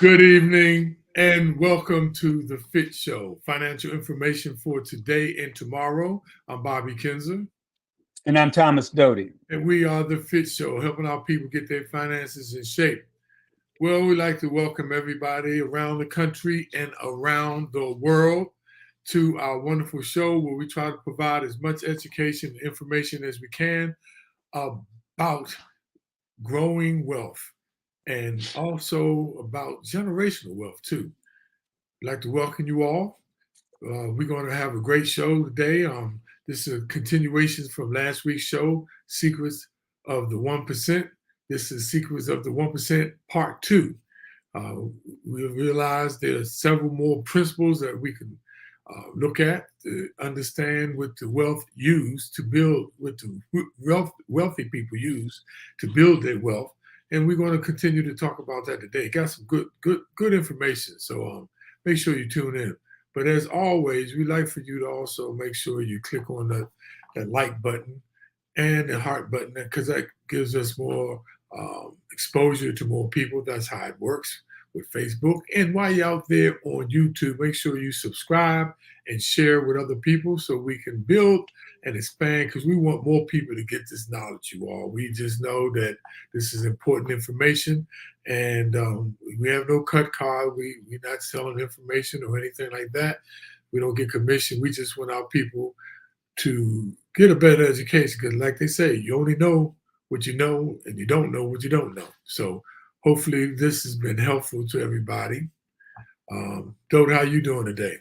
Good evening and welcome to the FITT Show, financial information for today and tomorrow. I'm Bobby Kinzer, And I'm Thomas Doty. and we are the FITT Show, helping our people get their finances in shape. Well, we'd like to welcome everybody around the country and around the world to our wonderful show where we try to provide as much education and information as we can about growing wealth and also about generational wealth too. I'd like to welcome you all. We're going to have a great show today. This is a continuation from last week's show, Secrets of the 1%. This is Secrets of the 1% Part 2. We realize there are several more principles that we can look at to understand what the wealth used to build, what the wealthy people use to build their wealth. And we're going to continue to talk about that today. Got some good information. So make sure you tune in. But as always, we like for you to also make sure you click on that like button and the heart button because that gives us more exposure to more people. That's how it works with Facebook. And while you're out there on YouTube, make sure you subscribe and share with other people so we can build and expand because we want more people to get this knowledge, you all. We just know that this is important information and we have no cut card. We're not selling information or anything like that. We don't get commission. We just want our people to get a better education because like they say, you only know what you know and you don't know what you don't know. So hopefully this has been helpful to everybody. Dote, how you doing today?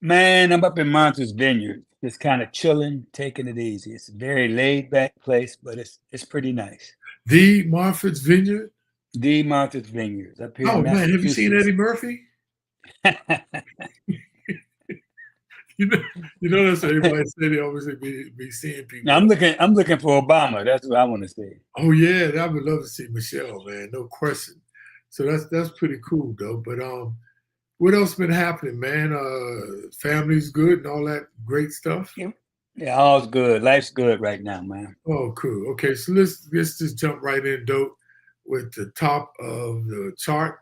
Man, I'm up in Martha's Vineyard, just kind of chilling, taking it easy. It's a very laid back place, but it's pretty nice. The Martha's Vineyard? The Martha's Vineyards up here Oh in man, have you seen Massachusetts. Eddie Murphy? You know, that's what everybody say. They always say be seeing people. Now, I'm looking for Obama. That's what I want to see. Oh yeah, I would love to see Michelle, man, no question. So that's pretty cool though. But what else been happening, man? Family's good and all that great stuff. Yeah, all's good. Life's good right now, man. Oh, cool. Okay, so let's just jump right in, Dope, with the top of the chart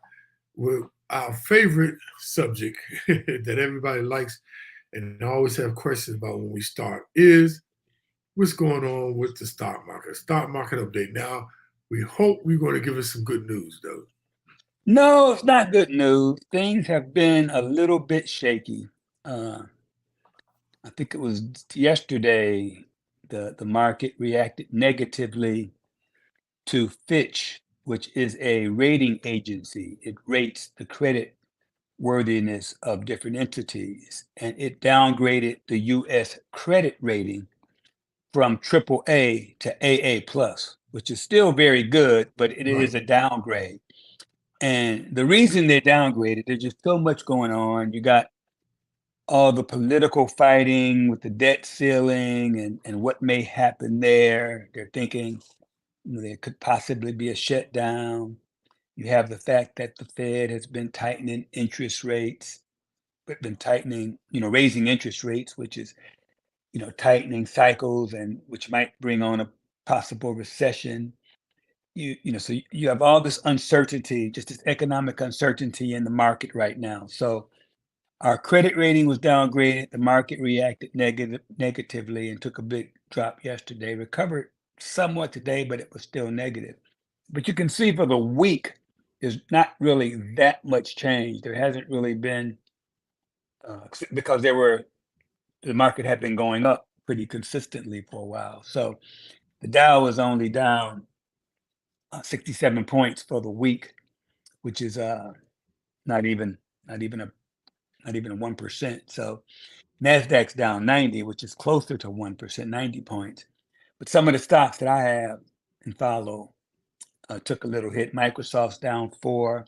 with our favorite subject that everybody likes and always have questions about when we start is what's going on with the stock market. Stock market update. Now, we hope we're going to give us some good news, though. No, it's not good news. Things have been a little bit shaky. I think it was yesterday the market reacted negatively to Fitch, which is a rating agency. It rates the credit worthiness of different entities, and it downgraded the U.S. credit rating from AAA to AA plus, which is still very good, but it Right. is a downgrade. And the reason they downgraded, there's just so much going on. You got all the political fighting with the debt ceiling and what may happen there. They're thinking there could possibly be a shutdown. You have the fact that the Fed has been tightening interest rates, but been tightening, raising interest rates, which is, tightening cycles and which might bring on a possible recession. So you have all this uncertainty, just this economic uncertainty in the market right now. So our credit rating was downgraded. The market reacted negatively and took a big drop yesterday. Recovered somewhat today, but it was still negative. But you can see for the week, there's not really that much change. There hasn't really been because the market had been going up pretty consistently for a while. So the Dow was only down 67 points for the week, which is not even not even a not even a 1%. So NASDAQ's down 90, which is closer to 1%, 90 points. But some of the stocks that I have and follow took a little hit. Microsoft's down 4.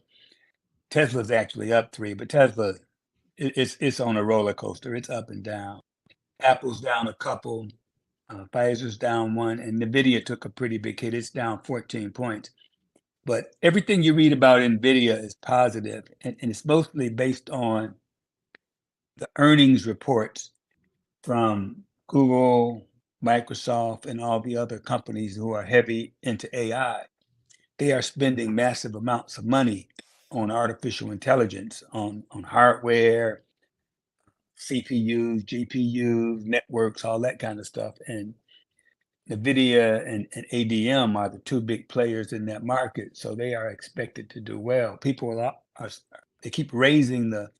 Tesla's actually up 3, but Tesla, it's on a roller coaster. It's up and down. Apple's down a couple. Pfizer's down 1. And NVIDIA took a pretty big hit. It's down 14 points. But everything you read about NVIDIA is positive, and it's mostly based on the earnings reports from Google, Microsoft, and all the other companies who are heavy into AI. They are spending massive amounts of money on artificial intelligence, on hardware, CPUs, GPUs, networks, all that kind of stuff. And NVIDIA and ADM are the two big players in that market, so they are expected to do well. People they keep raising the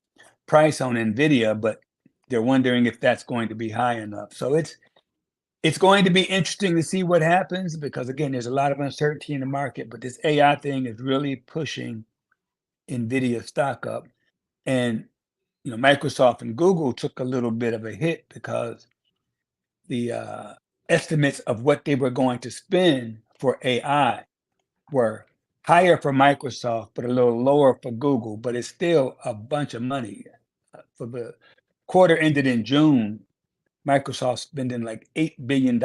price on NVIDIA, but they're wondering if that's going to be high enough. So it's going to be interesting to see what happens, because again, there's a lot of uncertainty in the market, but this AI thing is really pushing NVIDIA stock up. And Microsoft and Google took a little bit of a hit because the estimates of what they were going to spend for AI were higher for Microsoft, but a little lower for Google. But it's still a bunch of money. For the quarter ended in June, Microsoft spending like $8 billion,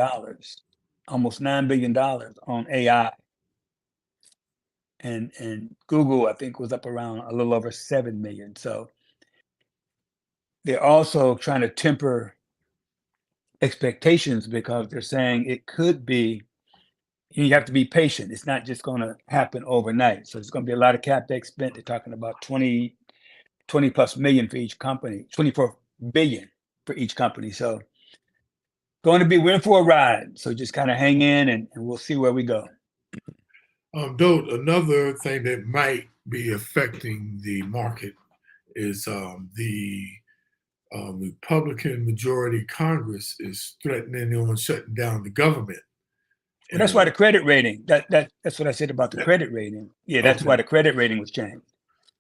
almost $9 billion on AI. And Google, I think, was up around a little over 7 million. So they're also trying to temper expectations, because they're saying it could be, you have to be patient. It's not just going to happen overnight. So there's going to be a lot of CapEx spent. They're talking about 20 plus million for each company, 24 billion for each company. So we're in for a ride. So just kind of hang in, and we'll see where we go. Though another thing that might be affecting the market is the Republican majority Congress is threatening on shutting down the government. Well, that's why the credit rating. That's what I said about the credit rating. Yeah, that's why the credit rating was changed.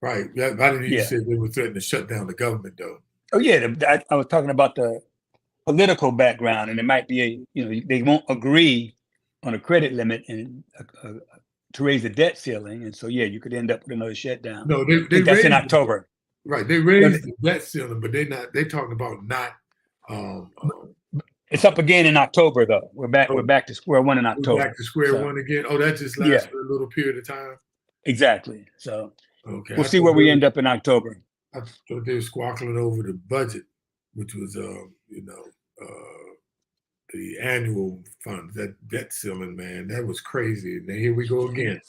Right. I didn't hear you say they were threatening to shut down the government, though. Oh yeah, I was talking about the political background, and it might be they won't agree on a credit limit and to raise the debt ceiling, and so you could end up with another shutdown. No, they that's in October. Right, they raised the debt ceiling, but they're talking about not. It's up again in October, though. We're back to square one in October. We're back to square one again. Oh, that just lasts for a little period of time. Exactly. So okay, we'll see where we end up in October. I thought they were squabbling over the budget, which was the annual fund, that debt ceiling, man, that was crazy. And then here we go again.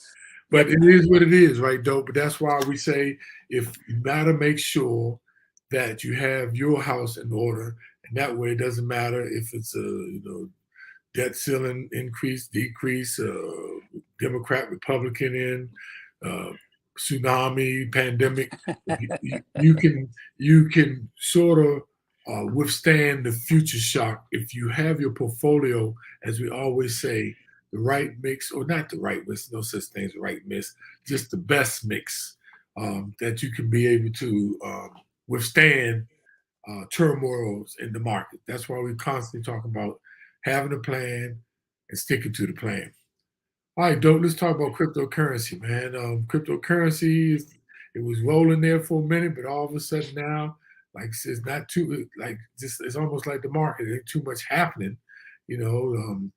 But it is what it is, right, Doe? But that's why we say, if you gotta make sure that you have your house in order, and that way it doesn't matter if it's a debt ceiling increase, decrease, Democrat, Republican tsunami, pandemic. you can sort of withstand the future shock if you have your portfolio, as we always say, the right mix, or not the right mix, no such thing as the right mix, just the best mix, that you can be able to withstand turmoils in the market. That's why we constantly talk about having a plan and sticking to the plan. All right, Dope, let's talk about cryptocurrency, man. Cryptocurrency, it was rolling there for a minute, but all of a sudden now, like it's not too, like, just it's almost like the market, ain't too much happening. The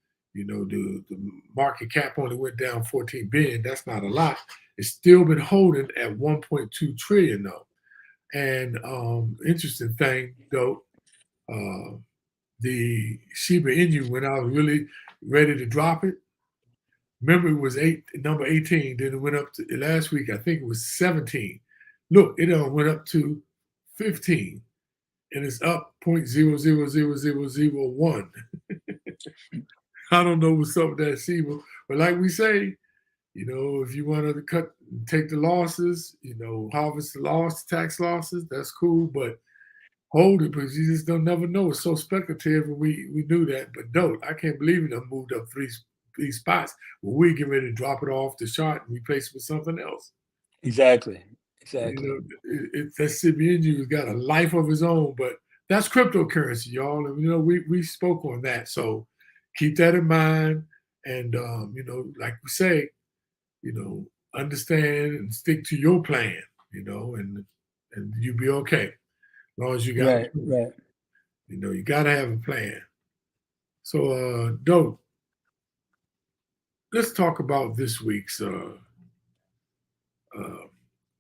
market cap only went down 14 billion. That's not a lot. It's still been holding at 1.2 trillion though. And interesting thing though, the Shiba Inu, when I was really ready to drop it, remember it was number 18. Then it went up to last week. I think it was 17. Look, it went up to 15, and it's up 0.000001. I don't know what's up with that Shiba, but like we say, if you want to take the losses, harvest the tax losses, that's cool, but hold it, because you just don't never know. It's so speculative, and we knew that, but no, I can't believe it done moved up three spots. Well, we get ready to drop it off the chart and replace it with something else. Exactly. That CBNG has got a life of its own, but that's cryptocurrency, y'all. And we spoke on that, so keep that in mind. And like we say, understand and stick to your plan, and you'll be okay. As long as you got right. You gotta have a plan. So Dope, let's talk about this week's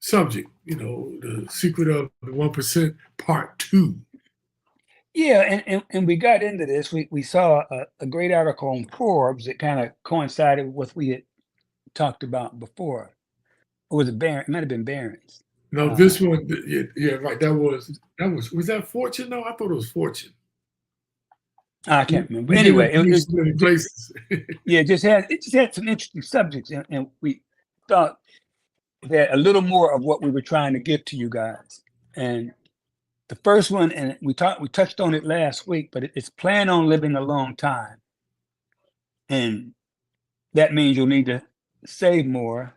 subject, the secret of the 1% part 2. Yeah, and we got into this. We saw a great article on Forbes that kind of coincided with what we had talked about before. Or was it Barron? It might have been Barron's. No, this one, yeah, right. Was that Fortune? No, I thought it was Fortune. I can't remember. We did Anyway, it in so many places. Yeah, it just had some interesting subjects, and we thought that a little more of what we were trying to give to you guys. And the first one, and we touched on it last week, but it's plan on living a long time, and that means you'll need to save more,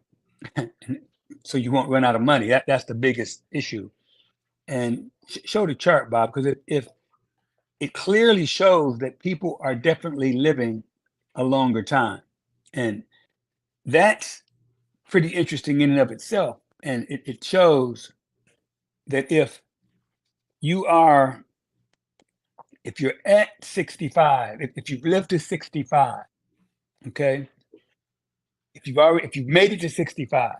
so you won't run out of money. That's the biggest issue. And show the chart, Bob, because if it clearly shows that people are definitely living a longer time, and that's pretty interesting in and of itself. And it shows that if you're at 65, if you've lived to 65, okay, if you've made it to 65,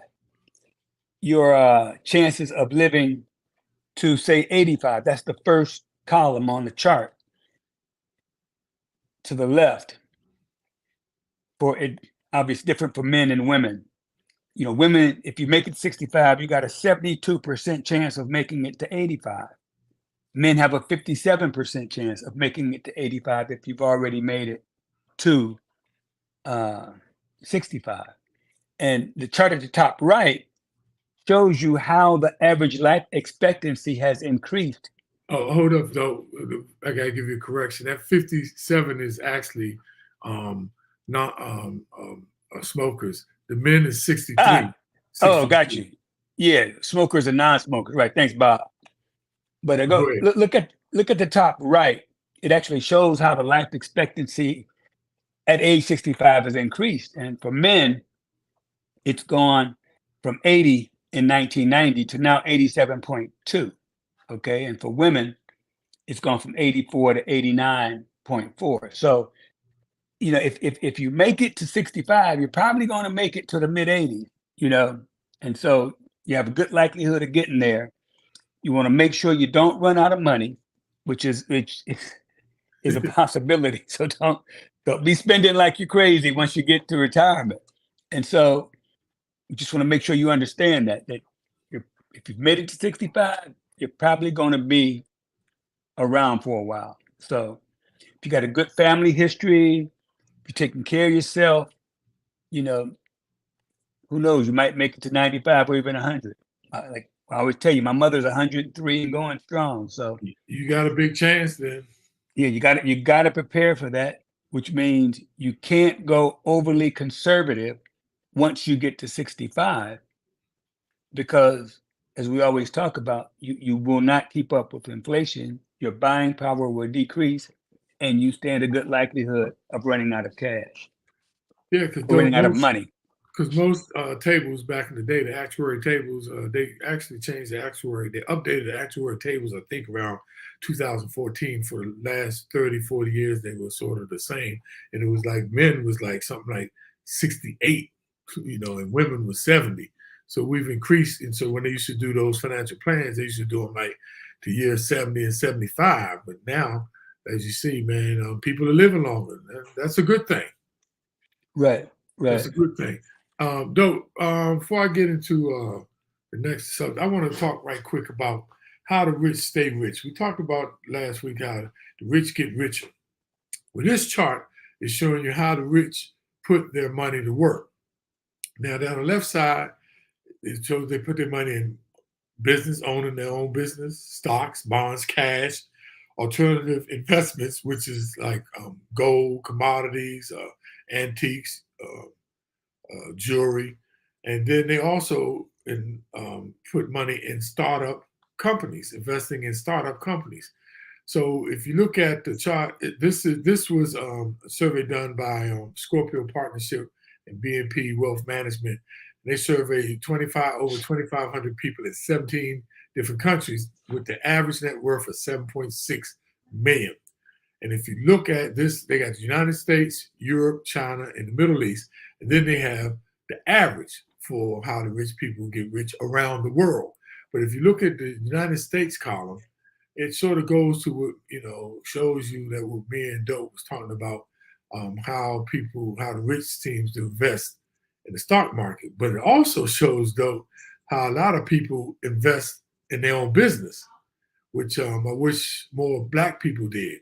your chances of living to say 85, that's the first column on the chart to the left. For it, obviously different for men and women. You know, women, if you make it 65, you got a 72% chance of making it to 85. Men have a 57% chance of making it to 85 if you've already made it to 65. And the chart at the top right shows you how the average life expectancy has increased. Oh, hold up, though. I gotta give you a correction. That 57 is actually not smokers. The men is 63. Oh, got you. Yeah, smokers and non-smokers. Right. Thanks, Bob. But I go look at the top right. It actually shows how the life expectancy at age 65 has increased. And for men, it's gone from 80 in 1990 to now 87.2. Okay. And for women, it's gone from 84 to 89.4. So, you know, if you make it to 65, you're probably going to make it to the mid 80s, you know, and so you have a good likelihood of getting there. You want to make sure you don't run out of money, which is a possibility. So don't be spending like you're crazy once you get to retirement. And so you just want to make sure you understand that if you've made it to 65, you're probably going to be around for a while. So if you got a good family history, if you're taking care of yourself, you know, who knows, you might make it to 95 or even 100. Like I always tell you, my mother's 103 and going strong. So you got a big chance then. Yeah, you got to prepare for that, which means you can't go overly conservative once you get to 65, because as we always talk about, you will not keep up with inflation. Your buying power will decrease, and you stand a good likelihood of running out of cash. Yeah, because running out of money. Because most tables back in the day, the actuary tables, they actually changed the actuary. They updated the actuary tables, I think, around 2014. For the last 30, 40 years, they were sort of the same. And it was like men was like something like 68, you know, and women was 70. So we've increased. And so when they used to do those financial plans, they used to do them like the year 70 and 75. But now, as you see, man, people are living longer. That's a good thing. Right. That's a good thing. Before I get into the next subject, I want to talk right quick about how the rich stay rich. We talked about last week how the rich get richer. Well, this chart is showing you how the rich put their money to work. Now, down the left side, it shows they put their money in business, owning their own business, stocks, bonds, cash, alternative investments, which is like gold, commodities, antiques, jewelry, and then they also put money in startup companies, investing in startup companies. So if you look at the chart, this was a survey done by Scorpio Partnership and BNP Wealth Management. They surveyed over 2,500 people in 17 different countries with the average net worth of 7.6 million. And if you look at this, they got the United States, Europe, China, and the Middle East. And then they have the average for how the rich people get rich around the world. But if you look at the United States column, it sort of goes to what, shows you that what me and Dope was talking about, how the rich seems to invest in the stock market. But it also shows, though, how a lot of people invest in their own business, which I wish more Black people did.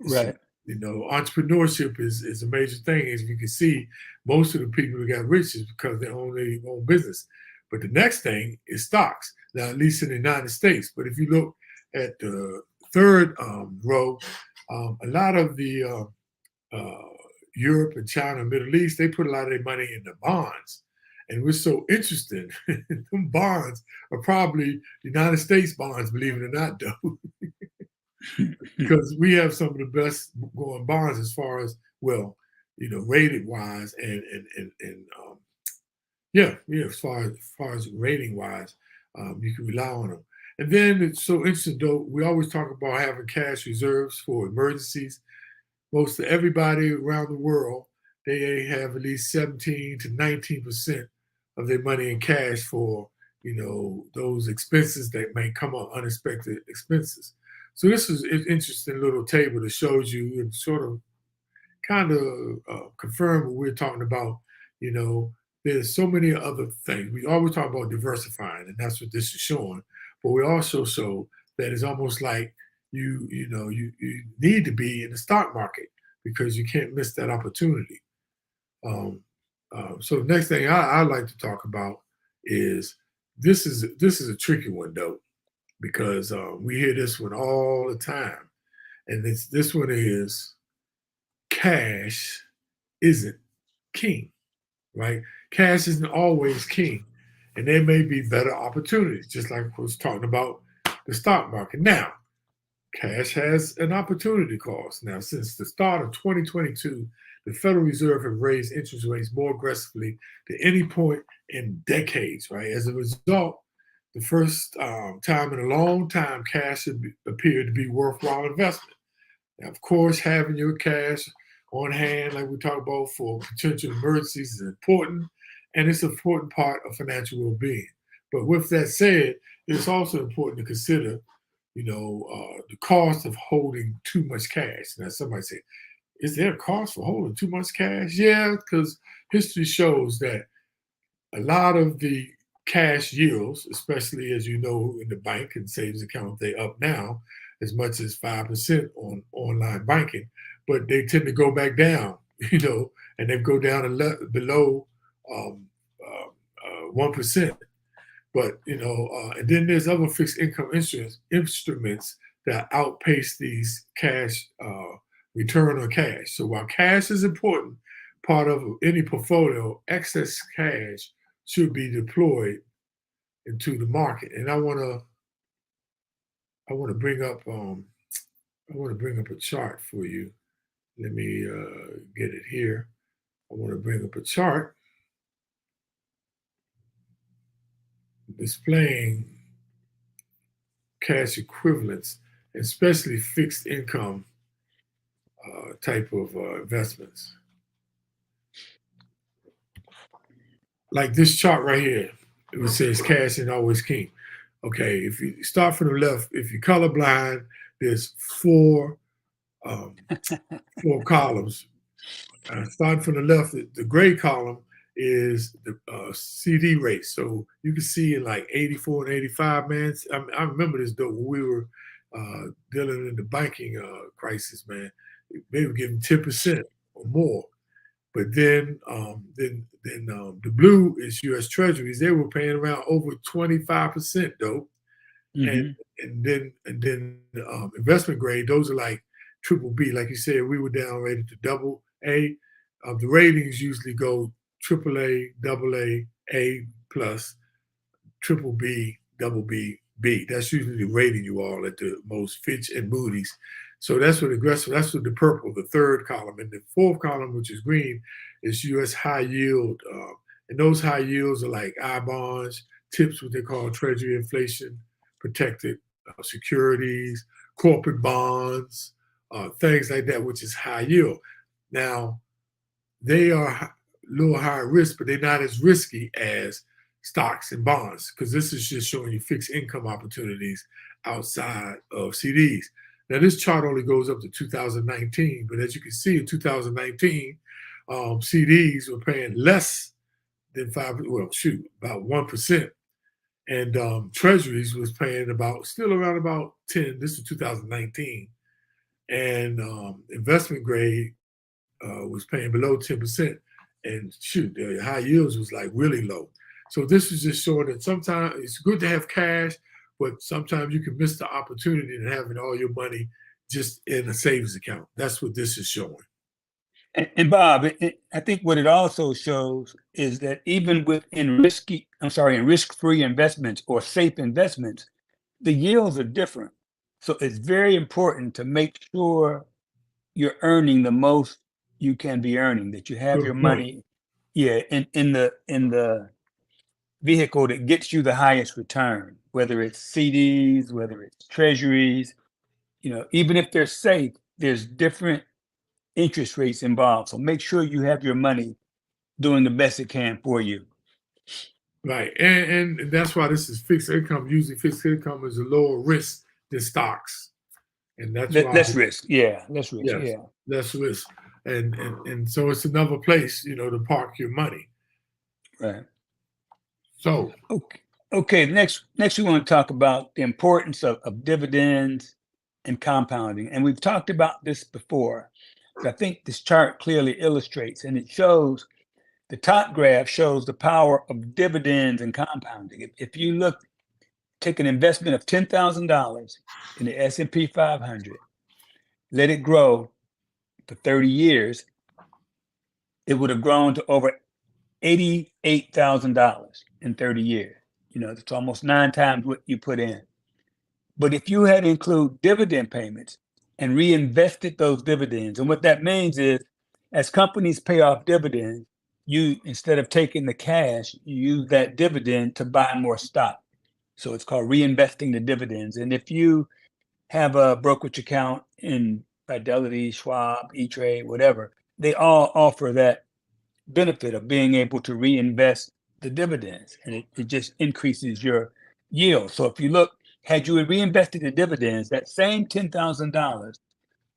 Right. Entrepreneurship is a major thing. As you can see, most of the people who got rich is because they own their own business. But the next thing is stocks. Now, at least in the United States. But if you look at the third row, a lot of the Europe and China and Middle East, they put a lot of their money into bonds. And we're so interested. Them bonds are probably United States bonds, believe it or not, though. Because we have some of the best going bonds as far as, well, rated wise as far as rating wise, you can rely on them. And then it's so interesting, though, we always talk about having cash reserves for emergencies. Most of everybody around the world, they have at least 17 to 19% of their money in cash for, those expenses that may come up, unexpected expenses. So this is an interesting little table that shows you and sort of kind of confirm what we're talking about. There's so many other things. We always talk about diversifying, and that's what this is showing. But we also show that it's almost like you need to be in the stock market because you can't miss that opportunity. So the next thing I like to talk about is this is a tricky one, though, because we hear this one all the time, and this one is cash isn't king, right? Cash isn't always king, and there may be better opportunities, just like I was talking about the stock market. Now, cash has an opportunity cost. Now, since the start of 2022, the Federal Reserve has raised interest rates more aggressively than any point in decades, right? As a result, the first time in a long time, cash appeared to be worthwhile investment. Now, of course, having your cash on hand, like we talked about, for potential emergencies is important, and it's an important part of financial well-being. But with that said, it's also important to consider, the cost of holding too much cash. Now, somebody say, is there a cost for holding too much cash? Yeah, because history shows that a lot of the cash yields, especially as in the bank and savings account, they up now as much as 5% on online banking, but they tend to go back down, and they go down below 1%. But and then there's other fixed income instruments that outpace these cash return on cash. So while cash is important part of any portfolio, excess cash should be deployed into the market. And I want to bring up a chart for you. Let me get it here. I want to bring up a chart displaying cash equivalents, especially fixed income type of investments. Like this chart right here, it says cash ain't always king. Okay, if you start from the left, if you're colorblind, there's four columns. Starting from the left, the gray column is the CD rate. So you can see in like 84 and 85, man. I remember this, though, when we were dealing in the banking crisis, man. They were giving 10% or more. But then the blue is U.S. Treasuries. They were paying around over 25%, though. Mm-hmm. And then investment grade, those are like triple B. Like you said, we were down rated to double A. The ratings usually go triple A, double A plus, triple B, double B, B. That's usually the rating you all at the most, Fitch and Moody's. So that's what that's what the purple, the third column. And the fourth column, which is green, is U.S. high yield. And those high yields are like I bonds, TIPS, what they call Treasury inflation protected securities, corporate bonds, things like that, which is high yield. Now, they are a little higher risk, but they're not as risky as stocks and bonds, because this is just showing you fixed income opportunities outside of CDs. Now, this chart only goes up to 2019, but as you can see, in 2019, CDs were paying less than about 1%. And Treasuries was paying still around about 10. This is 2019. And investment grade was paying below 10%. And the high yields was like really low. So this is just showing that sometimes it's good to have cash, but sometimes you can miss the opportunity of having all your money just in a savings account. That's what this is showing. And Bob, I think what it also shows is that even in risk-free investments or safe investments, the yields are different. So it's very important to make sure you're earning the most you can be earning, that you have your Good point. money, in the vehicle that gets you the highest return, whether it's CDs, whether it's treasuries, even if they're safe, there's different interest rates involved. So make sure you have your money doing the best it can for you. Right. And that's why this is fixed income. Usually fixed income is a lower risk than stocks. And that's why Less risk. Yeah. Less risk. yes, Yeah. less risk. And so it's another place, to park your money. Right. So Okay. Next we want to talk about the importance of dividends and compounding. And we've talked about this before. But I think this chart clearly illustrates, and it shows, the top graph shows the power of dividends and compounding. If you take an investment of $10,000 in the S&P 500, let it grow for 30 years, it would have grown to over $88,000 in 30 years. It's almost 9 times what you put in. But if you had to include dividend payments and reinvested those dividends, and what that means is, as companies pay off dividends, you, instead of taking the cash, you use that dividend to buy more stock. So it's called reinvesting the dividends. And if you have a brokerage account in Fidelity, Schwab, E-Trade, whatever, they all offer that benefit of being able to reinvest the dividends, and it just increases your yield. So if you look, had you reinvested the dividends, that same $10,000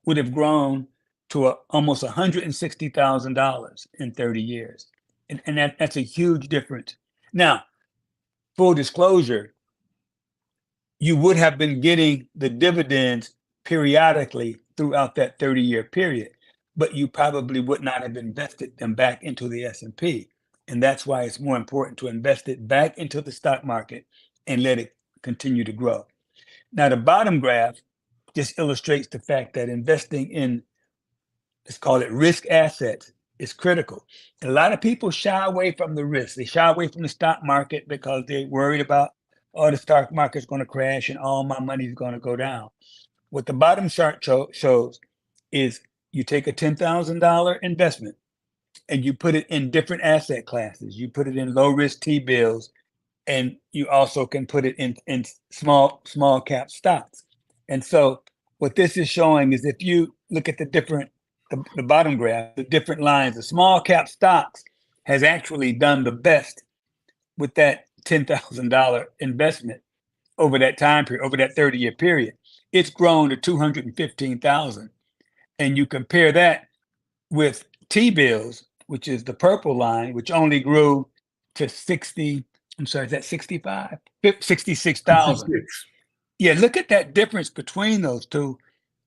would have grown to almost $160,000 in 30 years. And that's a huge difference. Now, full disclosure, you would have been getting the dividends periodically throughout that 30-year period, but you probably would not have invested them back into the S&P. And that's why it's more important to invest it back into the stock market and let it continue to grow. Now, the bottom graph just illustrates the fact that investing in, let's call it, risk assets is critical. A lot of people shy away from the risk. They shy away from the stock market because they're worried about, the stock market's going to crash and all my money is going to go down. What the bottom chart shows is, you take a $10,000 investment and you put it in different asset classes. You put it in low risk T-bills, and you also can put it in small cap stocks. And so what this is showing is, if you look at the bottom graph, the different lines, the small cap stocks has actually done the best with that $10,000 investment over that time period, over that 30-year period. It's grown to 215,000. And you compare that with T-bills, which is the purple line, which only grew to 60, I'm sorry, is that 65? 66,000. 56. Yeah, look at that difference between those two.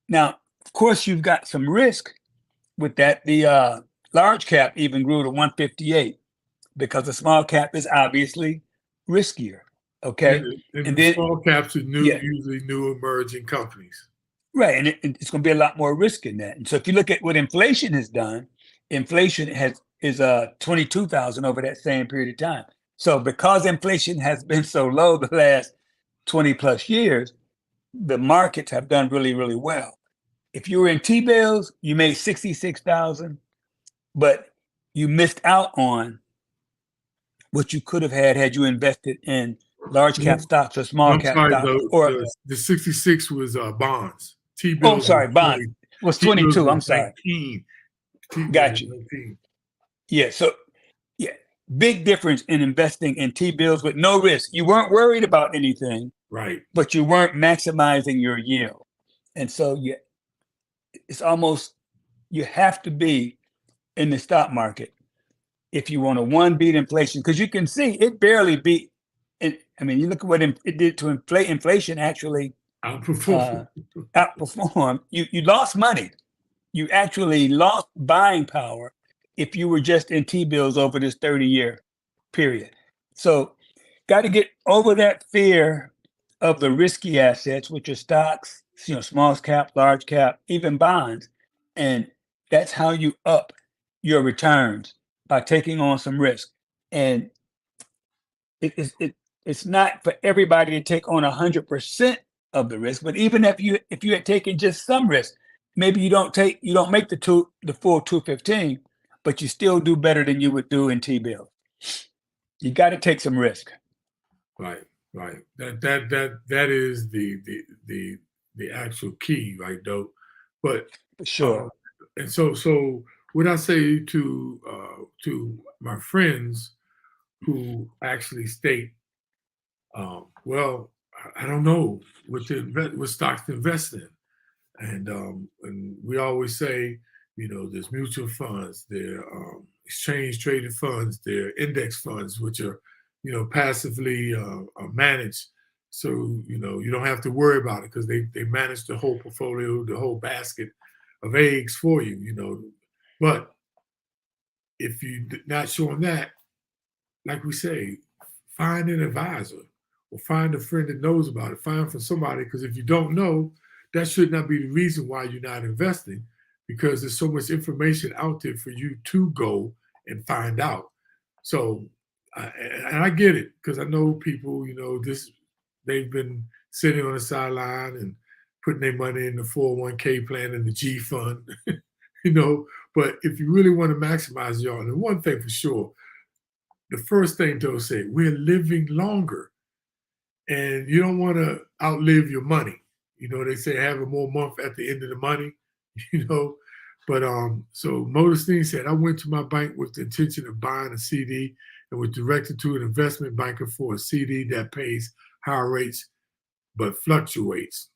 Now, of course, you've got some risk with that. The large cap even grew to 158 because the small cap is obviously riskier. Okay. And the small caps are usually new emerging companies. Right. And it's going to be a lot more risk in that. And so if you look at what inflation has done, inflation is 22,000 over that same period of time. So because inflation has been so low the last 20 plus years, the markets have done really, really well. If you were in T-bills, you made 66,000, but you missed out on what you could have had you invested in large cap stocks or small cap stocks. The 66 was bonds. T-bills. Oh, sorry, bond was 22. I'm sorry. 19. Got you. 19. Yeah. So, yeah, big difference in investing in T-bills with no risk. You weren't worried about anything, right? But you weren't maximizing your yield, and so it's almost, you have to be in the stock market if you want to beat inflation, because you can see it barely beat it. I mean, you look at what it did to inflation actually Outperform. outperformed. You lost money. You actually lost buying power if you were just in T-bills over this 30-year period. So got to get over that fear of the risky assets, which are stocks, small cap, large cap, even bonds. And that's how you up your returns, by taking on some risk. And it's not for everybody to take on 100% of the risk, but even if you had taken just some risk, maybe you don't make the full 215, but you still do better than you would do in T-bill. You got to take some risk. Right. That is the actual key, right, Dope? But For sure. And so what I say to my friends who actually state, well, I don't know what stocks to invest in, and we always say, there's mutual funds, there are exchange traded funds, there are index funds, which are passively managed. So you don't have to worry about it because they manage the whole portfolio, the whole basket of eggs for you. But if you're not showing that, like we say, find an advisor or find a friend that knows about it. Find from somebody, because if you don't know, that should not be the reason why you're not investing, because there's so much information out there for you to go and find out. So, and I get it, because I know people, they've been sitting on the sideline and putting their money in the 401k plan and the G fund, but if you really want to maximize y'all, and one thing for sure, the first thing they'll say, we're living longer, and you don't want to outlive your money. They say have a more month at the end of the money, But so Modestine said, I went to my bank with the intention of buying a CD and was directed to an investment banker for a CD that pays higher rates but fluctuates.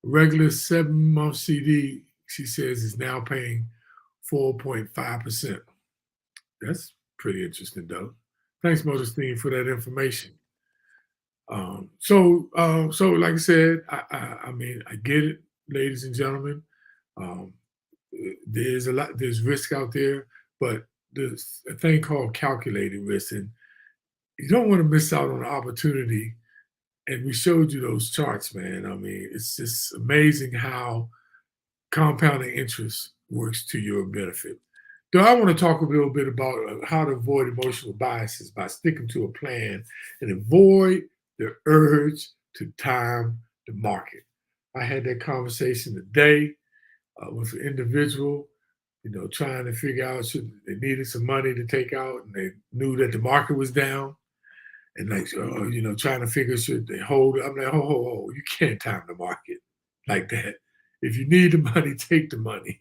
Regular 7-month CD, she says, is now paying 4.5%. That's pretty interesting, though. Thanks, Modestine, for that information. So like I said, I mean, I get it, ladies and gentlemen. There's risk out there, but there's a thing called calculated risk, and you don't want to miss out on the opportunity. And we showed you those charts, man. I mean, it's just amazing how compounding interest works to your benefit. So I want to talk a little bit about how to avoid emotional biases by sticking to a plan and avoid the urge to time the market. I had that conversation today with an individual, trying to figure out, they needed some money to take out, and they knew that the market was down, and trying to figure, should they hold it? I'm like, ho, you can't time the market like that. If you need the money, take the money,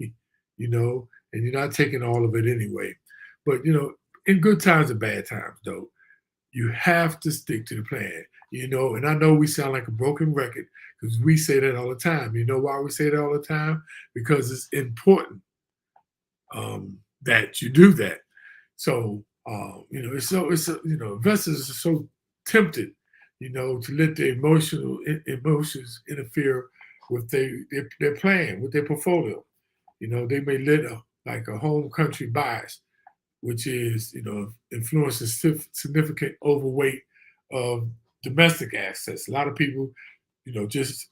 and you're not taking all of it anyway. But, in good times and bad times, though, you have to stick to the plan, and I know we sound like a broken record because we say that all the time. You know why we say that all the time? Because it's important that you do that. So, investors are so tempted, to let their emotions interfere with their plan, with their portfolio. They may let a home country bias, which is, influences significant overweight of domestic assets. A lot of people, just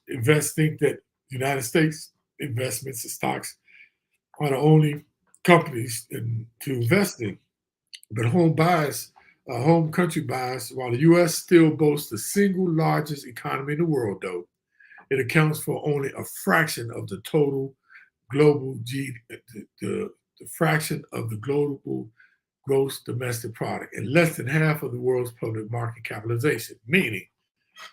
think that United States investments and stocks are the only companies to invest in. But home country bias, while the U.S. still boasts the single largest economy in the world, though, it accounts for only a fraction of the total global the fraction of the global gross domestic product, and less than half of the world's public market capitalization. Meaning,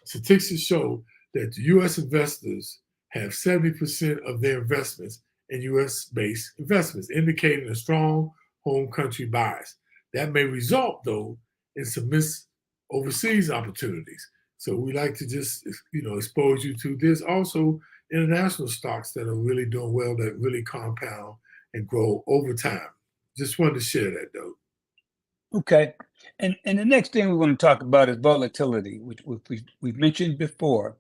statistics show that the U.S. investors have 70% of their investments in U.S.-based investments, indicating a strong home country bias. That may result, though, in some missed overseas opportunities. So we like to just, expose you to this. Also, international stocks that are really doing well, that really compound and grow over time. Just wanted to share that, though. Okay. And the next thing we want to talk about is volatility, which we've mentioned before.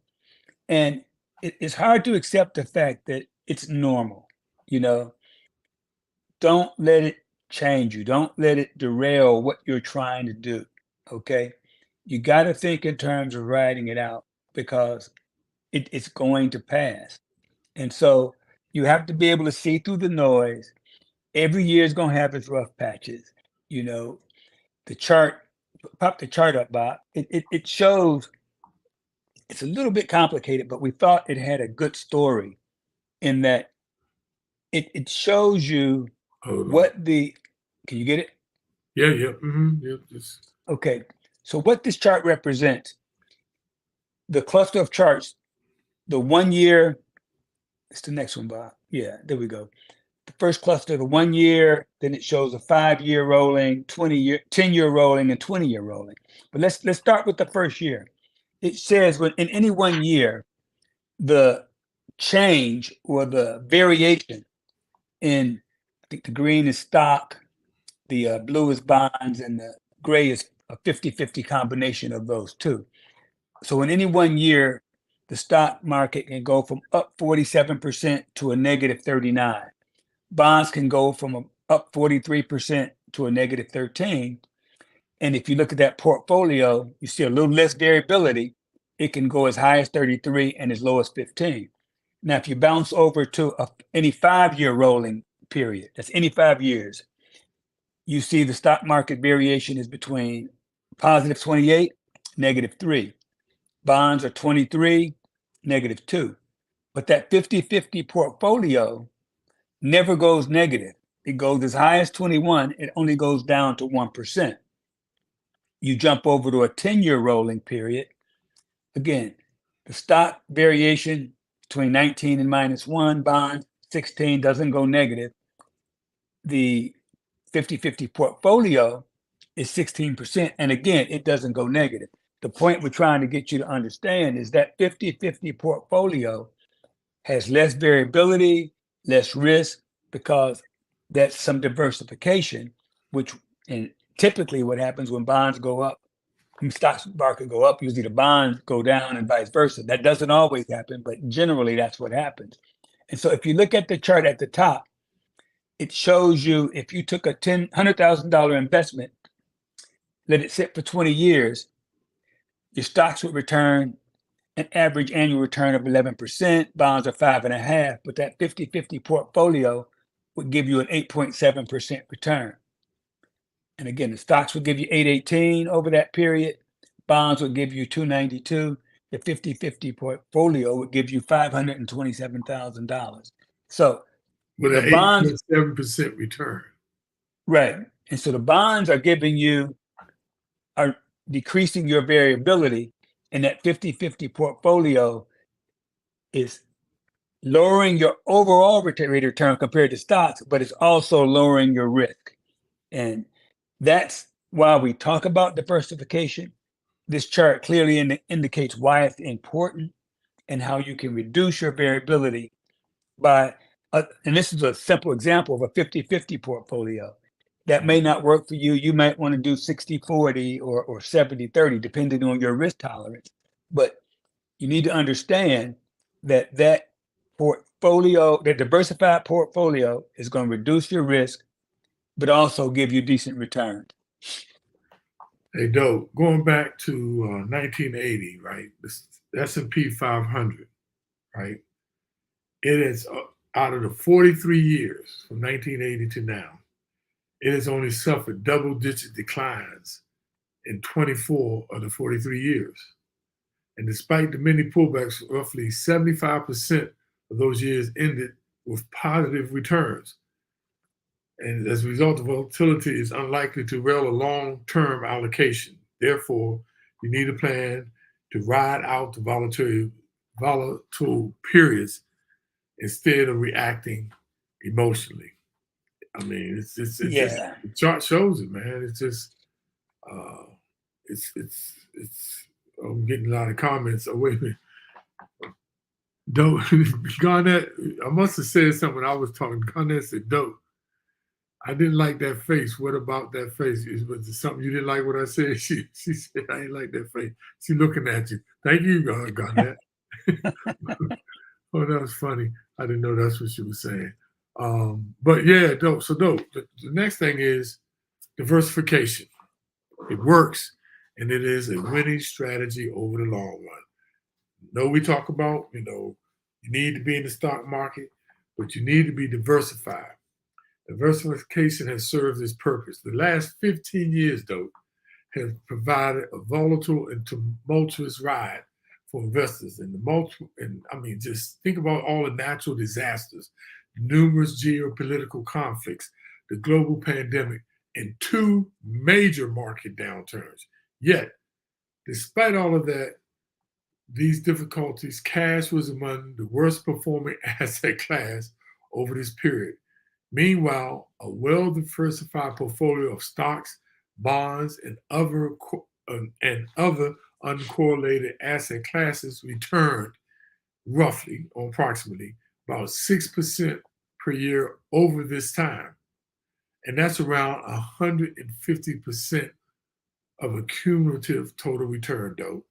And it's hard to accept the fact that it's normal. You know, don't let it change you. Don't let it derail what you're trying to do. Okay. You got to think in terms of writing it out because it's going to pass. And so you have to be able to see through the noise. Every year is going to have its rough patches. You know, the chart, pop the chart up, Bob. It shows it's a little bit complicated, but we thought it had a good story in that it shows you Hold on. what the, can you get it? Yeah, yeah. Yeah, just... Okay. So what this chart represents, the cluster of charts, the 1 year, it's the next one, Bob. Yeah, there we go. The first cluster, the 1 year, then it shows a 5-year rolling, 20-year, 10-year rolling, and 20-year rolling. But let's start with the first year. It says when in any 1 year, the change or the variation in, I think the green is stock, the blue is bonds, and the gray is a 50-50 combination of those two. So in any 1 year, the stock market can go from up 47% to a negative 39. Bonds can go from up 43% to a negative 13. And if you look at that portfolio, you see a little less variability. It can go as high as 33 and as low as 15. Now, if you bounce over to any 5-year rolling period, that's any 5 years, you see the stock market variation is between positive 28, negative 3. Bonds are 23, negative 2. But that 50-50 portfolio never goes negative. It goes as high as 21. It only goes down to 1%. You jump over to a 10-year rolling period. Again, the stock variation between 19 and -1, bond 16 doesn't go negative. The 50-50 portfolio is 16%. And again, it doesn't go negative. The point we're trying to get you to understand is that 50-50 portfolio has less variability, less risk, because that's some diversification, which and typically what happens when bonds go up, when stock market go up, usually the bonds go down and vice versa. That doesn't always happen, but generally that's what happens. And so if you look at the chart at the top, it shows you if you took a $100,000 investment, let it sit for 20 years, your stocks would return an average annual return of 11%, bonds are 5.5%, but that 50-50 portfolio would give you an 8.7% return. And again, the stocks would give you 818 over that period, bonds would give you 292, the 50-50 portfolio would give you $527,000. So with the an bonds, 8.7% return. right. And so the bonds are decreasing your variability, and that 50-50 portfolio is lowering your overall rate of return compared to stocks, but it's also lowering your risk. And that's why we talk about diversification. This chart clearly indicates why it's important and how you can reduce your variability by, and this is a simple example of a 50-50 portfolio. That may not work for you. You might want to do 60-40 or 70-30, depending on your risk tolerance. But you need to understand that that portfolio, that diversified portfolio is going to reduce your risk, but also give you decent returns. Hey, Doe, going back to 1980, right? This S&P 500, right? It is out of the 43 years from 1980 to now, it has only suffered double-digit declines in 24 of the 43 years. And despite the many pullbacks, roughly 75% of those years ended with positive returns. And as a result, the volatility is unlikely to derail a long-term allocation. Therefore, you need a plan to ride out the volatile periods instead of reacting emotionally. I mean, it's just Yeah. the chart shows it, man. It's just it's I'm getting a lot of comments. Oh, wait a minute. Dope. Garnett, I must have said something when I was talking. Garnett said, dope. I didn't like that face. What about that face? Was it something you didn't like what I said? She said, I ain't like that face. She looking at you. Thank you, Garnett. Oh, that was funny. I didn't know that's what she was saying. But yeah, dope. So dope. The next thing is diversification. It works, and it is a winning strategy over the long run. We talk about, you need to be in the stock market, but you need to be diversified. Diversification has served its purpose. The last 15 years, though, have provided a volatile and tumultuous ride for investors. Just think about all the natural disasters, numerous geopolitical conflicts, the global pandemic, and two major market downturns. Yet, despite all of that, these difficulties, cash was among the worst performing asset class over this period. Meanwhile, a well diversified portfolio of stocks, bonds, and other uncorrelated asset classes returned roughly, or approximately, about 6% per year over this time. And that's around 150% of a cumulative total return, though.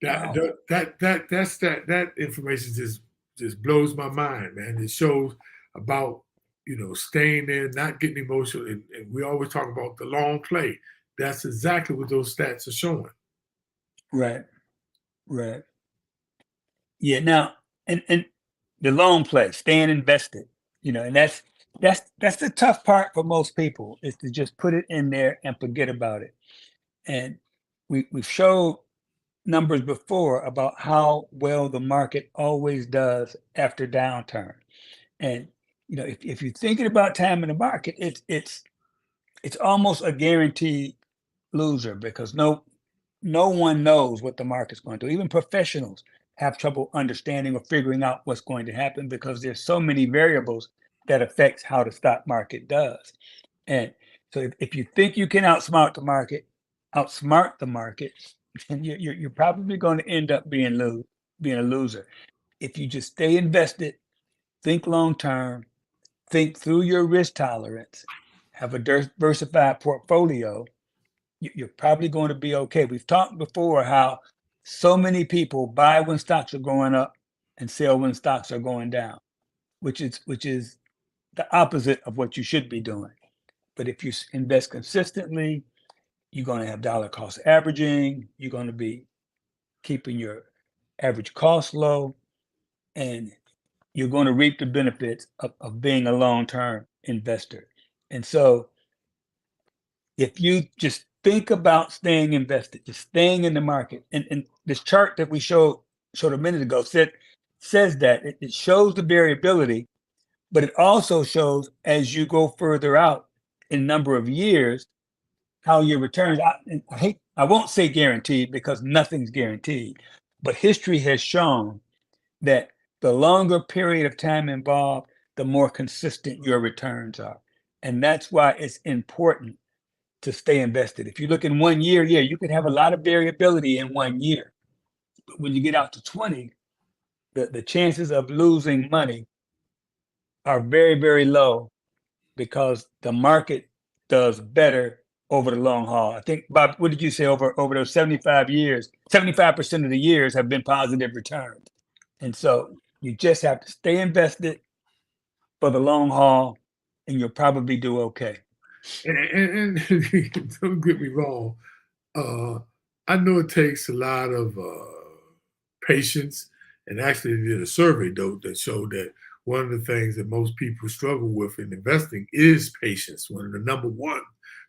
That Wow. that information just blows my mind, man. It shows about staying there, not getting emotional, and we always talk about the long play. That's exactly what those stats are showing. Right. Right. Yeah. Now, and the long play, staying invested, and that's the tough part for most people is to just put it in there and forget about it. And we've showed numbers before about how well the market always does after downturn. And if you're thinking about time in the market, it's almost a guaranteed loser because no one knows what the market's going to do. Even professionals have trouble understanding or figuring out what's going to happen because there's so many variables that affects how the stock market does. And so if you think you can outsmart the market, then you're probably going to end up being a loser. If you just stay invested, think long term, think through your risk tolerance, have a diversified portfolio, you're probably going to be okay. We've talked before how so many people buy when stocks are going up and sell when stocks are going down, which is the opposite of what you should be doing. But if you invest consistently, you're going to have dollar cost averaging. You're going to be keeping your average cost low, and you're going to reap the benefits of being a long-term investor. And so if you just think about staying invested, just staying in the market, and this chart that we showed a minute ago says that it shows the variability, but it also shows as you go further out in number of years how your returns. I won't say guaranteed because nothing's guaranteed, but history has shown that the longer period of time involved, the more consistent your returns are. And that's why it's important to stay invested. If you look in 1 year, yeah, you could have a lot of variability in 1 year. But when you get out to 20, the chances of losing money are very, very low because the market does better over the long haul. I think, Bob, what did you say over those 75 years? 75% of the years have been positive returns. And so you just have to stay invested for the long haul and you'll probably do okay. And don't get me wrong. Uh, I know it takes a lot of patience, and actually they did a survey though that showed that one of the things that most people struggle with in investing is patience. One of the number one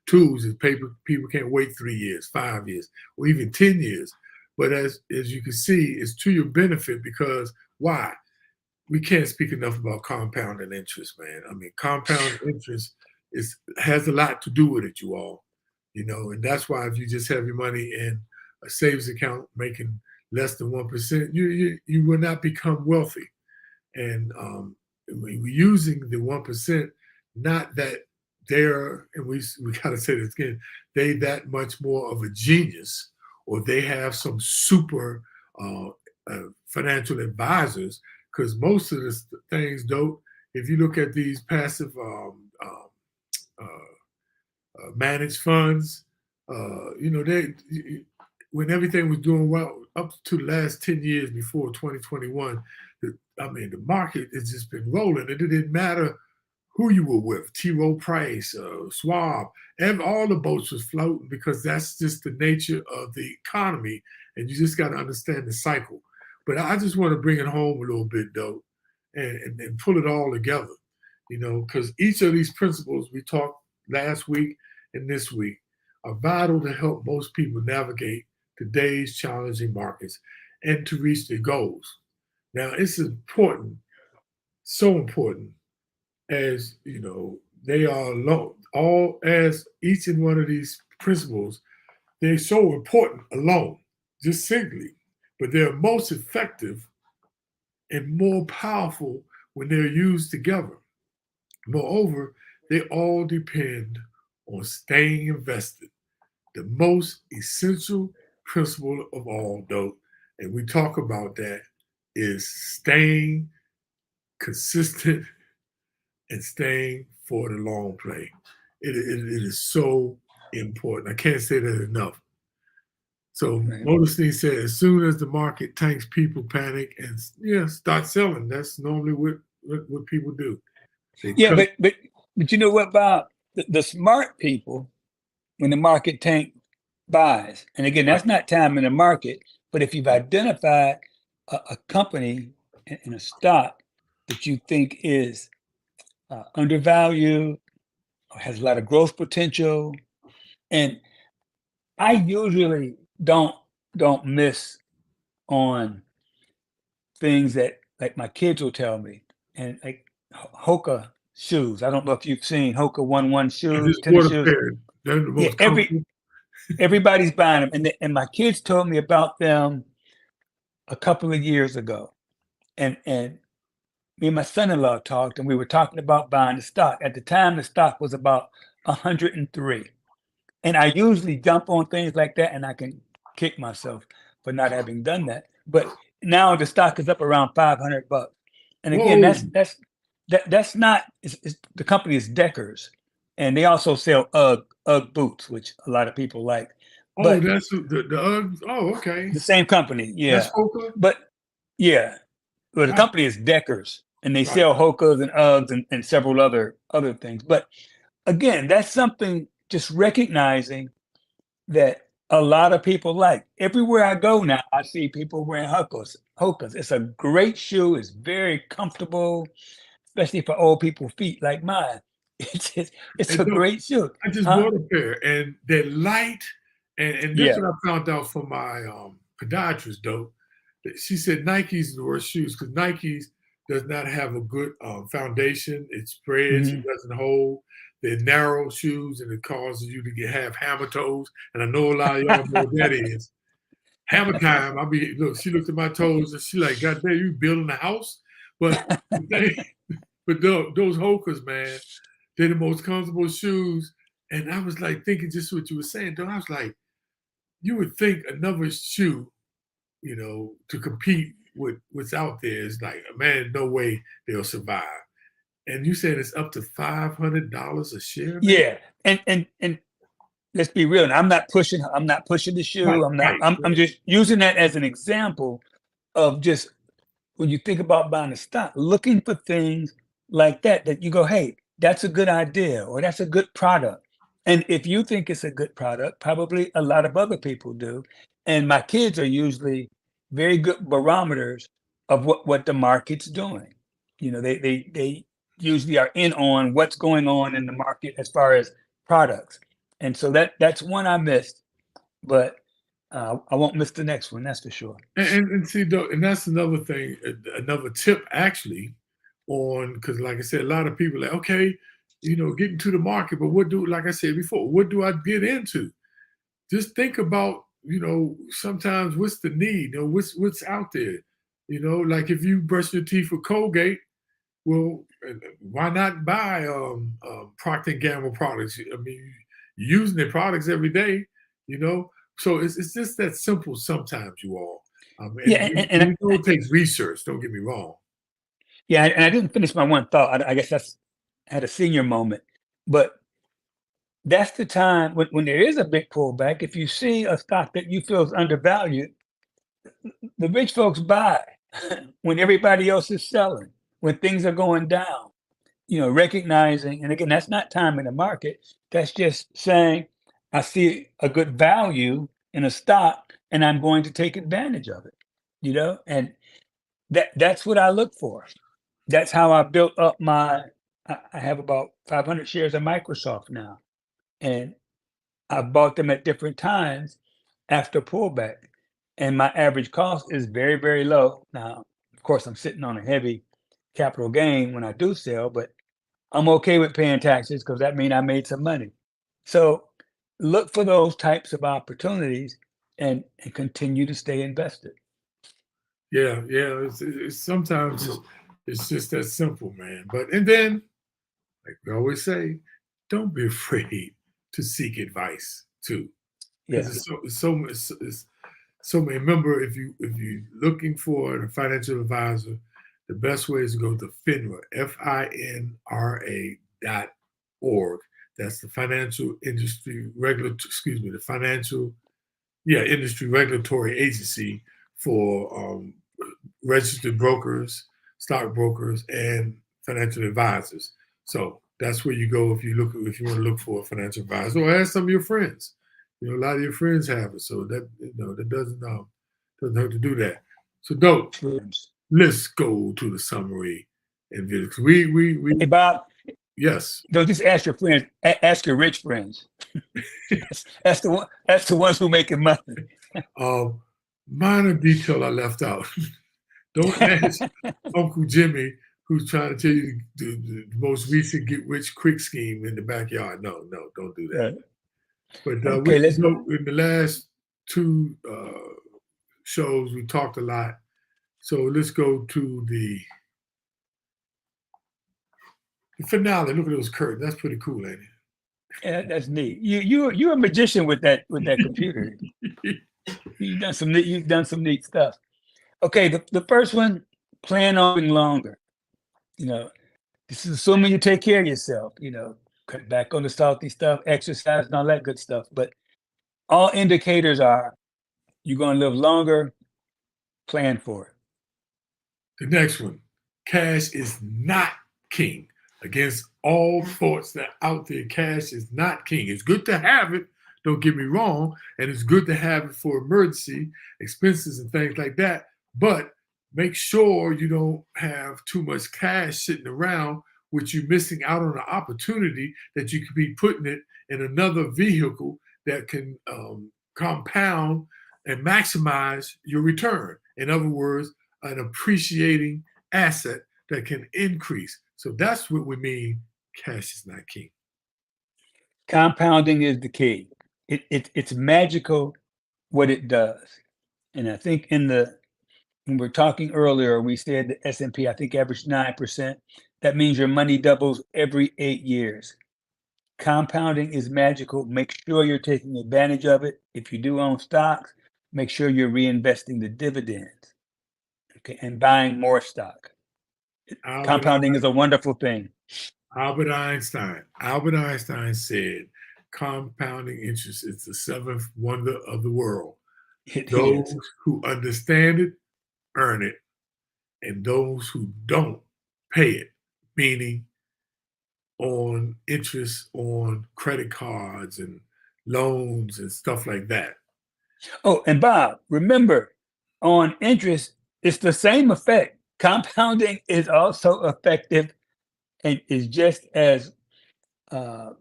tools is people can't wait 3 years, 5 years, or even 10 years. But as you can see, it's to your benefit because why? We can't speak enough about compounding interest, man. I mean, compound interest has a lot to do with it, you all. And that's why if you just have your money in a savings account making less than 1%, you will not become wealthy. And we're using the 1%, not that they're, and we gotta say this again, they that much more of a genius, or they have some super uh, financial advisors, because most of the things, though, if you look at these passive managed funds. They when everything was doing well up to the last 10 years before 2021, the market has just been rolling. It didn't matter who you were with, T. Rowe Price, Schwab, and all the boats was floating because that's just the nature of the economy, and you just got to understand the cycle. But I just want to bring it home a little bit, though, and pull it all together, because each of these principles we talked last week and this week are vital to help most people navigate today's challenging markets and to reach their goals. Now, it's important, so important, as they are alone. All as each and one of these principles, they're so important alone, just singly, but they're most effective and more powerful when they're used together. Moreover, they all depend on staying invested, the most essential principle of all, though, and we talk about that, is staying consistent and staying for the long play. It is so important. I can't say that enough. So Right. Modestine said, as soon as the market tanks, people panic and start selling. That's normally what people do. Yeah, but you know what, Bob? The smart people, when the market tank, buys. And again, that's not timing the market. But if you've identified a company and a stock that you think is undervalued or has a lot of growth potential, and I usually don't miss on things that like my kids will tell me, and like Hoka shoes. I don't know if you've seen Hoka 1-1 I shoes, just tennis bought a shoes. pair. They're the Yeah, most comfortable. everybody's buying them, and my kids told me about them a couple of years ago, and me and my son-in-law talked, and we were talking about buying the stock. At the time, the stock was about 103. And I usually jump on things like that, and I can kick myself for not having done that. But now the stock is up around $500. And again, Whoa. that's not. The company is Deckers, and they also sell UGG boots, which a lot of people like. Oh, But that's the Uggs. Oh, okay. the same company, That's yeah. Hoka. But yeah, well, the I, company is Deckers, and they right. sell Hokas and Uggs and several other things. But again, that's something just recognizing that a lot of people like. Everywhere I go now, I see people wearing Hokas. It's a great shoe. It's very comfortable, especially for old people' feet like mine. It's Hey, a look, great shoe, I just huh? bought a pair, and they're light. And this Yeah. is what I found out from my podiatrist, though. She said Nike's the worst shoes because Nike's does not have a good foundation. It spreads, it Mhm. doesn't hold. They're narrow shoes, and it causes you to have hammer toes. And I know a lot of y'all know what that is. Hammer time. Look. She looked at my toes, and she like, "God damn, you building a house?" But those Hokas, man, they're the most comfortable shoes. And I was like thinking just what you were saying, though. I was like, you would think another shoe, to compete with what's out there is like, man, no way they'll survive. And you said it's up to $500 a share, man? Yeah, and let's be real. And I'm not pushing the Right, shoe. I'm not. right, I'm right. just using that as an example of just when you think about buying a stock, looking for things like that you go, hey, that's a good idea or that's a good product. And if you think it's a good product, probably a lot of other people do. And my kids are usually very good barometers of what the market's doing. They usually are in on what's going on in the market as far as products. And so that's one I missed, but I won't miss the next one. That's for sure. And see, though, and that's another thing, another tip actually on, because like I said, a lot of people are like, okay, get into the market, but like I said before, what do I get into? Just think about, sometimes what's the need, what's out there, like if you brush your teeth with Colgate, well, why not buy Procter and Gamble products? I mean, you're using their products every day, you know. So it's just that simple sometimes, you all. Yeah, And we know it takes research. Don't get me wrong. yeah, and I didn't finish my one thought. I guess I had a senior moment, but that's the time when there is a big pullback. If you see a stock that you feel is undervalued, the rich folks buy when everybody else is selling, when things are going down. Recognizing, and again, that's not timing the market. That's just saying, I see a good value in a stock and I'm going to take advantage of it, and that's what I look for. That's how I built up I have about 500 shares of Microsoft now. And I bought them at different times after pullback. And my average cost is very, very low. Now, of course, I'm sitting on a heavy capital gain when I do sell, but I'm okay with paying taxes because that means I made some money. So look for those types of opportunities and continue to stay invested. Yeah, yeah. It's sometimes it's just that simple, man. And then, like we always say, don't be afraid to seek advice too, because Yeah. it's so. Remember, if you're looking for a financial advisor, the best way is to go to FINRA, FINRA.org. That's the financial industry the financial industry regulatory agency for registered brokers, stockbrokers, and financial advisors. So that's where you go if you want to look for a financial advisor, or ask some of your friends. A lot of your friends have it, so that doesn't hurt to do that. So dope. Let's go to the summary and videos. Hey, Bob. Yes. Don't just ask your friends. Ask your rich friends. That's the ones who making money. Minor detail I left out. Don't ask Uncle Jimmy who's trying to tell you the most recent get rich quick scheme in the backyard. No, don't do that. Right. But okay, in the last two shows, we talked a lot. So let's go to the finale. Look at those curtains. That's pretty cool, ain't it? Yeah, that's neat. You're a magician with that computer. You've done some neat stuff. Okay, the first one, plan on living longer. This is assuming you take care of yourself. Cut back on the salty stuff, exercise, and all that good stuff. But all indicators are you're going to live longer. Plan for it. The next one, cash is not king. Against all thoughts that are out there, cash is not king. It's good to have it, don't get me wrong, and it's good to have it for emergency expenses and things like that, but make sure you don't have too much cash sitting around, which you're missing out on an opportunity that you could be putting it in another vehicle that can compound and maximize your return. In other words, an appreciating asset that can increase. So that's what we mean, cash is not king. Compounding is the key. It's magical what it does. And I think when we were talking earlier, we said the S&P, I think, averaged 9%. That means your money doubles every 8 years. Compounding is magical. Make sure you're taking advantage of it. If you do own stocks, make sure you're reinvesting the dividends, okay, and buying more stock. Compounding is a wonderful thing. Albert Einstein said, compounding interest is the seventh wonder of the world. Those who understand it, earn it, and those who don't pay it, meaning on interest on credit cards and loans and stuff like that. Oh, and Bob, remember, on interest, it's the same effect. Compounding is also effective and is just as I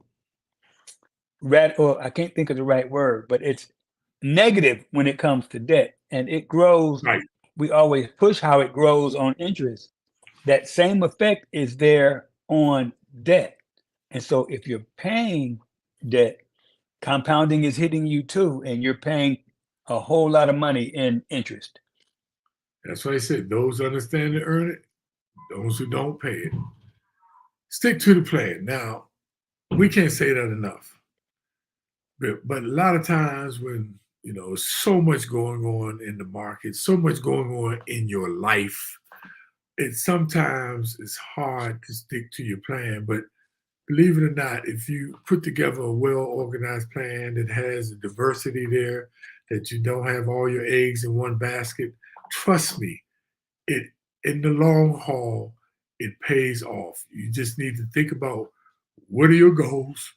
can't think of the right word, but it's negative when it comes to debt, and it grows. Right. We always push how it grows on interest. That same effect is there on debt. And so if you're paying debt, compounding is hitting you too, and you're paying a whole lot of money in interest. That's why I said those who understand it earn it, those who don't pay it. Stick to the plan. Now, we can't say that enough. But a lot of times when, so much going on in the market, so much going on in your life, sometimes it's hard to stick to your plan. But believe it or not, if you put together a well-organized plan that has a diversity there, that you don't have all your eggs in one basket, trust me, it in the long haul, it pays off. You just need to think about what are your goals,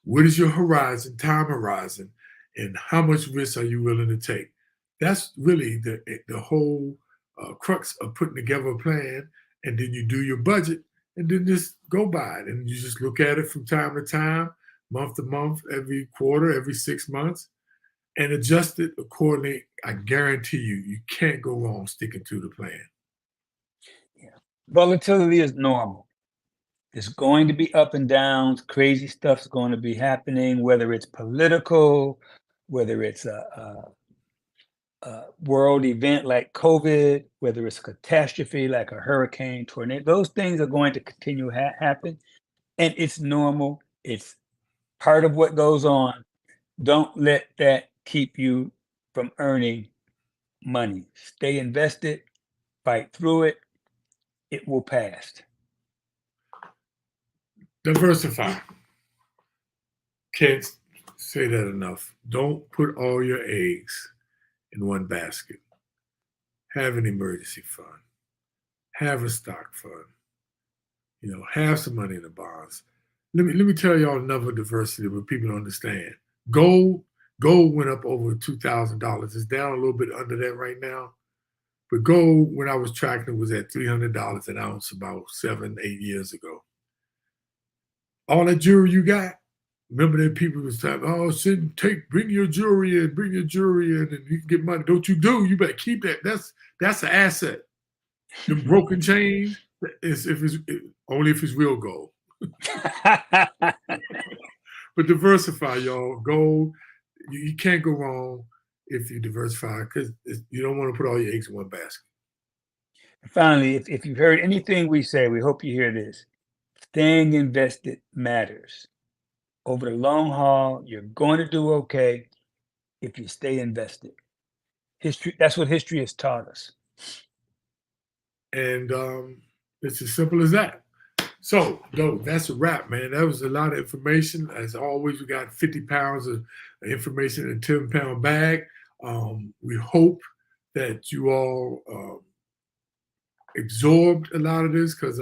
what is your horizon, time horizon, and how much risk are you willing to take? That's really the whole crux of putting together a plan, and then you do your budget, and then just go by it, and you just look at it from time to time, month to month, every quarter, every 6 months, and adjust it accordingly. I guarantee you, you can't go wrong sticking to the plan. Yeah. Volatility is normal. There's going to be up and downs. Crazy stuff's going to be happening, whether it's political, whether it's a world event like COVID, whether it's a catastrophe like a hurricane, tornado. Those things are going to continue happen, and it's normal. It's part of what goes on. Don't let that keep you from earning money. Stay invested, fight through it. It will pass. Diversify. Can't say that enough. Don't put all your eggs in one basket. Have an emergency fund. Have a stock fund. Have some money in the bonds. Let me tell y'all another diversity what people don't understand. Gold went up over $2,000. It's down a little bit under that right now. But gold, when I was tracking, it was at $300 an ounce about 7, 8 years ago. All that jewelry you got, remember that people was saying, "Oh, bring your jewelry in, and you can get money." Don't you do? You better keep that. That's an asset. The broken chains is only if it's real gold. But diversify, y'all. Gold, you can't go wrong if you diversify because you don't want to put all your eggs in one basket. Finally, if you've heard anything we say, we hope you hear this. Staying invested matters. Over the long haul, you're going to do okay if you stay invested. That's what history has taught us. And it's as simple as that. So, that's a wrap, man. That was a lot of information. As always, we got 50 pounds of information in a 10-pound bag. We hope that you all absorbed a lot of this because,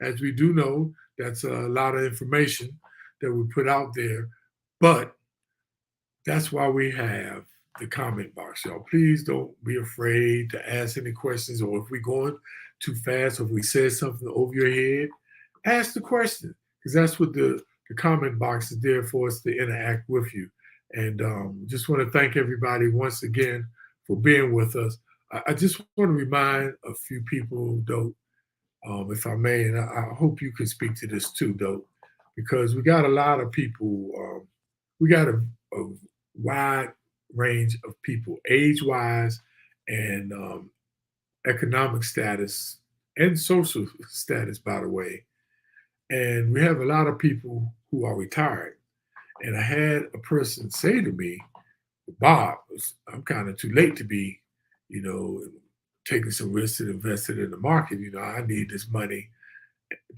as we do know, that's a lot of information that we put out there. But that's why we have the comment box, y'all. Please don't be afraid to ask any questions, or if we're going too fast, or if we said something over your head, ask the question, because that's what the comment box is there for, us to interact with you. And just want to thank everybody once again for being with us. I just want to remind a few people, though, if I may, and I hope you can speak to this too, though, because we got a lot of people, we got a wide range of people, age-wise and economic status and social status, by the way. And we have a lot of people who are retired. And I had a person say to me, "Bob, I'm kind of too late to be, taking some risks and invested in the market. I need this money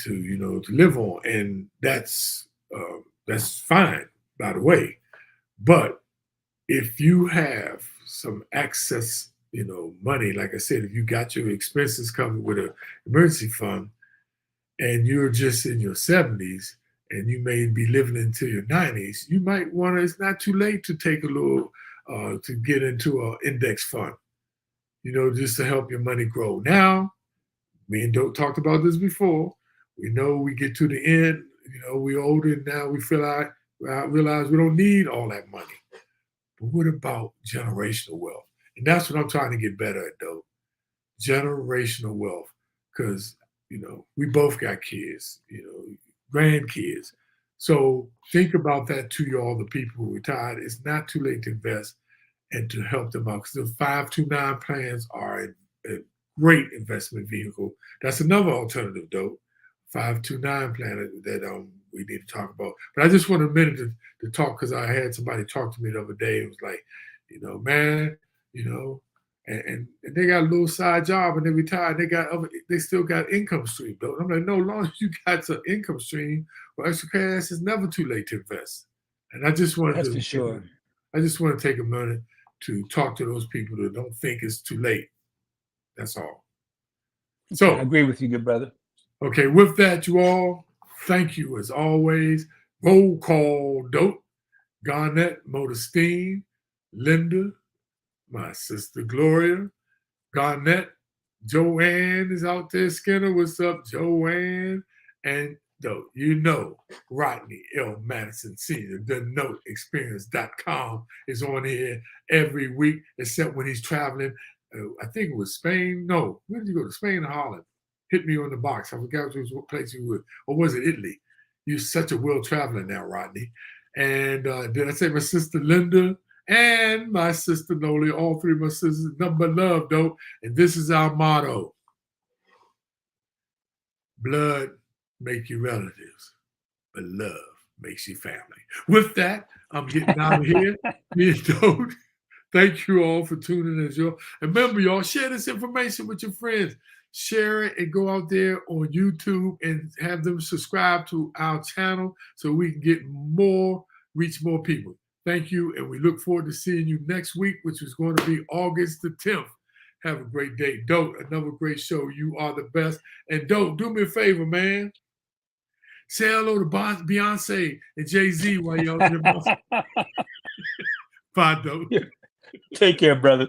to live on." And that's fine, by the way. But if you have some excess, money, like I said, if you got your expenses covered with an emergency fund, and you're just in your 70s and you may be living into your 90s, you might want to, it's not too late to take a little, to get into an index fund, just to help your money grow. Now, me and Dope talked about this before. We know we get to the end, we're older and now we realize we don't need all that money. But what about generational wealth? And that's what I'm trying to get better at, though. Generational wealth. Because we both got kids, grandkids. So think about that to all the people who retired. It's not too late to invest and to help them out, because the 529 plans are a great investment vehicle. That's another alternative, though. 529 plan that we need to talk about. But I just want a minute to talk, because I had somebody talk to me the other day. It was like, man, and they got a little side job and they retired. They still got income stream though. I'm like, no, long as you got an income stream or extra cash, it's never too late to invest. And I just wanted That's to for sure. I just want to take a minute to talk to those people that don't think it's too late. That's all. So I agree with you, good brother. Okay, with that, you all, thank you as always. Roll call, Dope, Garnett, Modestine, Linda, my sister Gloria, Garnett, Joanne is out there. Skinner, what's up, Joanne? And though you know, Rodney L. Madison Sr., TheNoteExperience.com is on here every week, except when he's traveling. I think it was Spain. No, where did you go? To Spain or Holland? Hit me on the box. I forgot what place you were. Or was it Italy? You're such a world traveler now, Rodney. And did I say my sister Linda and my sister Noli? All three of my sisters, number love, though. And this is our motto. Blood make you relatives, but love makes you family. With that, I'm getting out of here. Me and Dope, thank you all for tuning in. And remember, y'all, share this information with your friends. Share it and go out there on YouTube and have them subscribe to our channel so we can reach more people. Thank you, and we look forward to seeing you next week, which is going to be August the 10th. Have a great day. Dope, another great show. You are the best. And Dope, do me a favor, man. Say hello to Beyonce and Jay-Z while you're out there. Bye, Dope. Take care, brother.